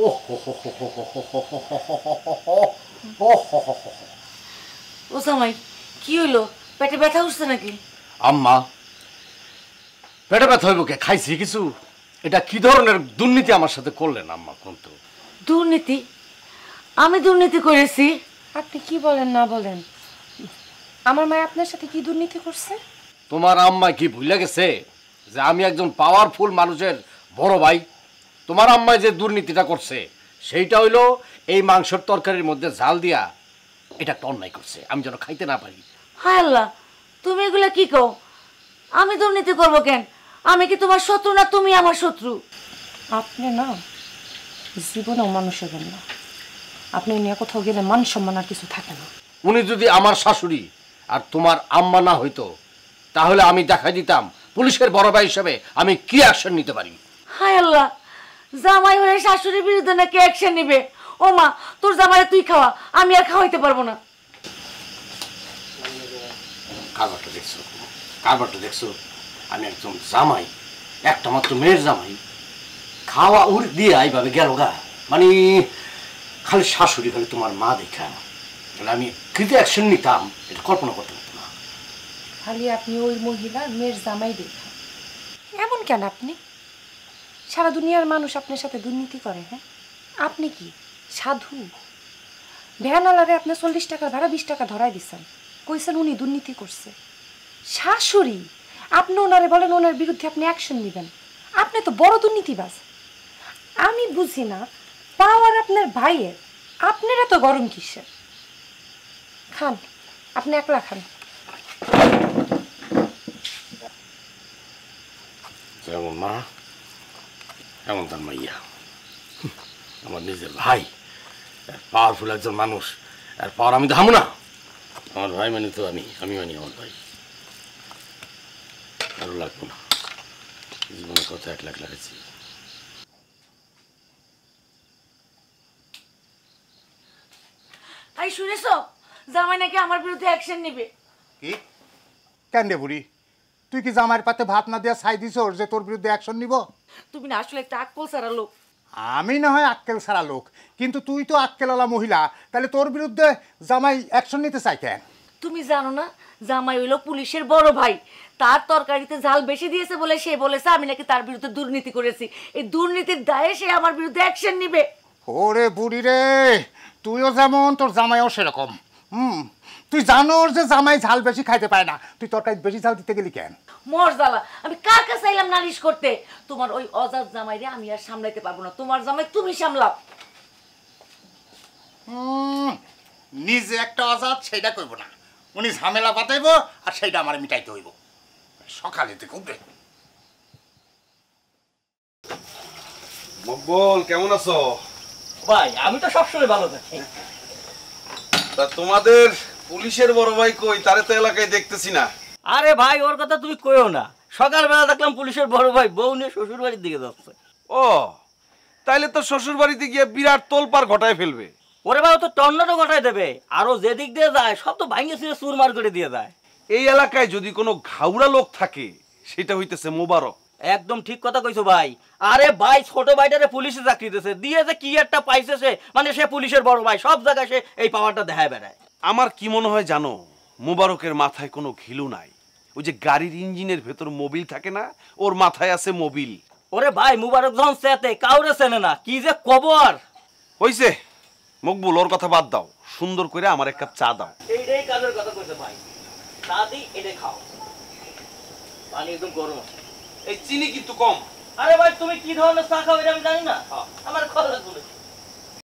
ও ও জামাই কি হইলো, পেটে ব্যথা উঠছে নাকি? আম্মা পেটে ব্যথা হইব কে? খাইছি কিছু? এটা কি ধরনের দুর্নীতি আমার সাথে করলেন আম্মা? কোন তো দুর্নীতি? আমি দুর্নীতি করেছি? আপনি কি বলেন না বলেন, আমার মা আপনার সাথে কি দুর্নীতি করছে? তোমার আম্মা কি ভুলে গেছে যে আমি একজন পাওয়ারফুল মানুষের বড় ভাই? তোমার আম্মা যে দুর্নীতিটা করছে সেইটা হইলো এই মাংসের তরকারির মধ্যে ঝাল দিয়া এটা একটা অন্যায় করছে, আমি যেন খাইতে না পারি। হায় আল্লাহ, তুমি এগুলা কি কও? আমি দুর্নীতি করবো কেন? আমি কি তোমার শত্রু না তুমি আমার শত্রু? আপনি না জীবনেও মানুষ হবেন না। আপনি নিয়ে কোথাও গেলে মান সম্মান আর কিছু থাকে না। উনি যদি আমার শাশুড়ি আর তোমার আম্মা না হইতো তাহলে আমি দেখাই দিতাম পুলিশের বড় ভাই হিসেবে আমি কি অ্যাকশন নিতে পারি। হায় আল্লাহ, জামাই হয়ে শাশুড়ির বিরুদ্ধে নাকি অ্যাকশন নিবে? ও মা, তোর জামাইরে তুই খাওয়া, আমি আর খাওয়াইতে পারবো না। কারবারটা দেখছো? আমি একজন জামাই, একটা মাত্র মেয়ের জামাই, খাওয়া উর দিয়ে এইভাবে গেল গা। মানে খালি শাশুড়ি, খালি তোমার মা দেখা তাহলে আমি কৃতি অ্যাকশন নিতাম, এটা কল্পনা করতে পারতো না। খালি আপনি ওই মহিলার মেয়ের জামাই দেখা এমন কেন? আপনি সারা দুনিয়ার মানুষ আপনার সাথে দুর্নীতি করে। হ্যাঁ, আপনি কি সাধু? ভ্যানওয়ালারে আপনি 40 টাকা ভাড়া 20 টাকা ধরাই দিচ্ছেন, কইছেন উনি দুর্নীতি করছে। শাশুড়ি, আপনি ওনারে বলেন ওনার বিরুদ্ধে আপনি অ্যাকশন নেবেন। আপনি তো বড় দুর্নীতিবাজ। আমি বুঝি না, পাওয়ার আপনার ভাইয়ের, আপনারা তো গরম কিসের? খান, আপনি একলা খান। যেমন মা এমন তার মাইয়া, আমার নিজের ভাই, পাওয়ারফুল একজন মানুষ, আর পাওয়ার আমি ধামু না। আমার ভাই মানি তো আমি মানি আমার ভাই, আরো লাগবো না। জীবনে কত 1 লাখ লাগাইছি। এই শুনেছো, জামাই নাকি আমার বিরুদ্ধে অ্যাকশন নিবে। কি কেন রে বুড়ি, তুই কি জামাইয়ের পাতে ভাত না দিয়া ছাই দিছ যে তোর বিরুদ্ধে অ্যাকশন নিব? তুমি না আসলে একটা আক্কল ছাড়া লোক। আমি না হয় আক্কেল ছাড়া লোক, কিন্তু তুই তো আক্কেলওয়ালা মহিলা, তাহলে তোর বিরুদ্ধে জামাই অ্যাকশন নিতে চাই কেন? তুমি জানো না, জামাই হইলো পুলিশের বড় ভাই। তার তরকারিতে ঝাল বেশি দিয়েছে বলে সে বলেছে আমি নাকি তার বিরুদ্ধে দুর্নীতি করেছি। এই দুর্নীতির দায়ে সে আমার বিরুদ্ধে অ্যাকশন নিবে। ওরে বুড়ি রে, তুইও যেমন তোর জামাইও সেরকম। তুই জানোর যে জামাই ঝাল বেশি খাইতে পায় না, তুই তরকারি বেশি ঝাল দিতে গেলি কেন? মর জ্বালা, আমি কার কাছে চাইলাম নালিশ করতে? তোমার ওই অজাত জামাইরে আমি আর সামলাইতে পারবো না। তোমার জামাই তুমি সামলাও। নিজে একটা অজাত, সেইটা করবো না। উনি ঝামেলা পাতাইব আর সেইটা আমার মিটাইতে হইব। সকালে তুই খুব রে। মকবুল, কেমন আছো? ভাই আমি তো সবসময় ভালো থাকি। তা তোমাদের পুলিশের বড় ভাই কই? তারে তো এলাকায় দেখতেছি না। আরে ভাই ওর কথা তুমি কইও না, সকালবেলা দেখলাম পুলিশের বড় ভাই বউ নিয়ে শ্বশুর বাড়ির দিকে যাচ্ছে। ও, তাইলে তো শ্বশুর বাড়িতে গিয়ে বিরাট তোলপাড় ঘটায় ফেলবে। ওরে বাবা তো টর্নেডো ঘটায় দেবে, আরো যেদিক দিয়ে যায় সব তো ভাঙিয়ে ছিঁড়ে চুরমার করে দিয়ে যায়। এই এলাকায় যদি কোনো ঘাউড়া লোক থাকে সেটা হইতেছে মোবারক। একদম ঠিক কথা কইছো ভাই। আরে ভাই ছোট ভাইটারে পুলিশে চাকরি দিয়ে যে কি একটা পাইছে সে, মানে সে পুলিশের বড় ভাই, সব জায়গায় সে এই পাওয়ারটা দেখায় বেড়ায়। আমার কি মনে হয় জানো, মোবারকের মাথায় কোনো ঘিলু নাই। ওই যে গাড়ির ইঞ্জিনের ভেতর মোবিল থাকে না, ওর মাথায় আছে মোবিল। ওরে ভাই মুবারক যখন চেতে কাউরে চেনে না, কি যে কবর। হইছে মকবুল, ওর কথা বাদ দাও, সুন্দর করে আমার 1 কাপ চা দাও। এইটাই কাজের কথা কইছে ভাই, চা দি এটা খাও, পানি একদম গরম আছে। এই চিনি কিন্তু কম। আরে ভাই তুমি কি ধরনের চা খাও এটা আমি জানি না, আমার কথা বলে